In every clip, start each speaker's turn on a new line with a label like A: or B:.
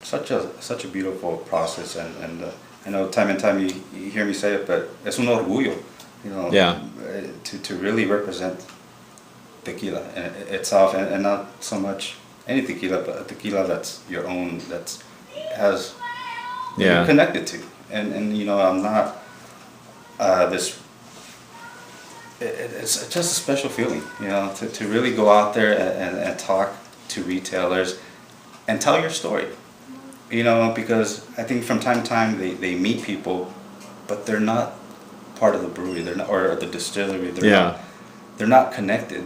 A: such a beautiful process, and I know time and time you hear me say it, but es un orgullo, you know,
B: Yeah.
A: to really represent tequila itself, and not so much any tequila, but a tequila that's your own, that's has
B: Yeah.
A: you're connected to, and you know, I'm not this. It's just a special feeling, you know, to really go out there and talk to retailers and tell your story, you know, because I think from time to time they meet people, but they're not part of the brewery, they're not, or the distillery,
B: Yeah.
A: they're not connected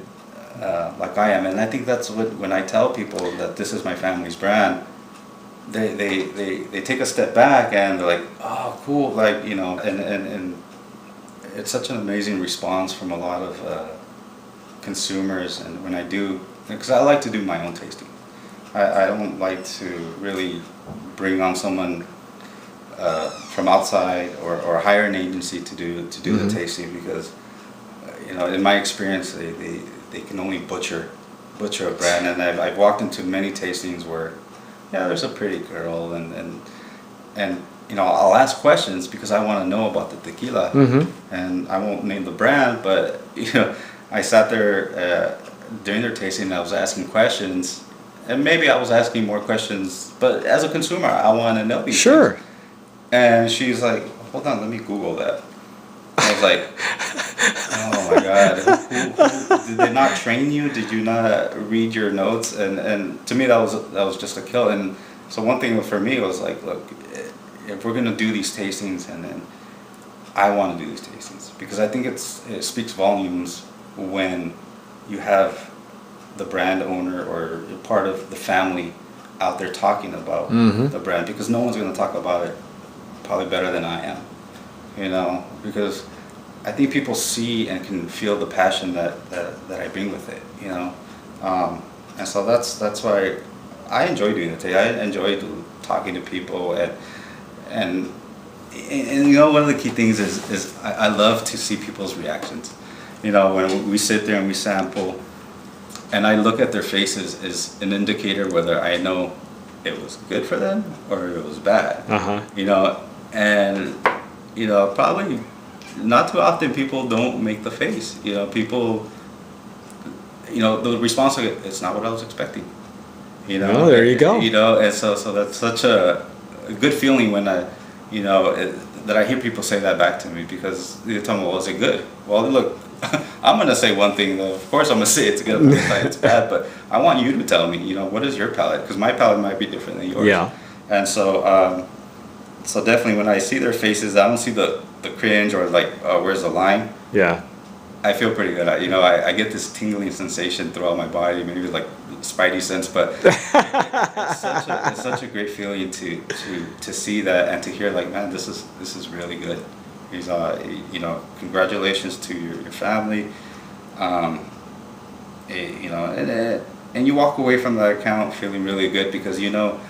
A: like I am, and I think that's what, when I tell people that this is my family's brand, they take a step back and they're like, oh, cool, like, you know, and it's such an amazing response from a lot of consumers. And when I do, because I like to do my own tasting, I don't like to really bring on someone from outside, or hire an agency to do the tasting, because you know, in my experience, they can only butcher a brand. And I've walked into many tastings where, yeah, there's a pretty girl, and you know, I'll ask questions because I want to know about the tequila, and I won't name the brand, but you know, I sat there during their tasting and I was asking questions, and maybe I was asking more questions, but as a consumer, I want to know these
B: Sure.
A: things. And she's like, hold on, let me Google that. I was like, oh my God, did they not train you? Did you not read your notes? And to me, that was just a kill. And so one thing for me was like, look, if we're gonna do these tastings, and then I want to do these tastings, because I think it speaks volumes when you have the brand owner or part of the family out there talking about the brand, because no one's gonna talk about it probably better than I am, you know, because I think people see and can feel the passion that I bring with it, you know, and so that's why I enjoy doing it. I enjoy talking to people, and you know, one of the key things is I love to see people's reactions. You know, when we sit there and we sample, and I look at their faces is an indicator whether I know it was good for them or it was bad. You know, and you know, probably not too often people don't make the face. You know, people, you know, the response to it, it's not what I was expecting. You know,
B: oh, there you go.
A: You know, and so that's such a good feeling when you know, that I hear people say that back to me, because they tell me, well, is it good? Well, look, I'm gonna say one thing though. Of course, I'm gonna say it's good, it's bad, but I want you to tell me, you know, what is your palate? Because my palate might be different than yours.
B: Yeah.
A: And so, so definitely when I see their faces, I don't see the cringe or like, where's the line?
B: Yeah.
A: I feel pretty good. You know, I get this tingling sensation throughout my body, maybe like spidey sense, but it's such a great feeling to see that and to hear like, man, this is really good. He's you know, congratulations to your family. You know, and you walk away from that account feeling really good, because you know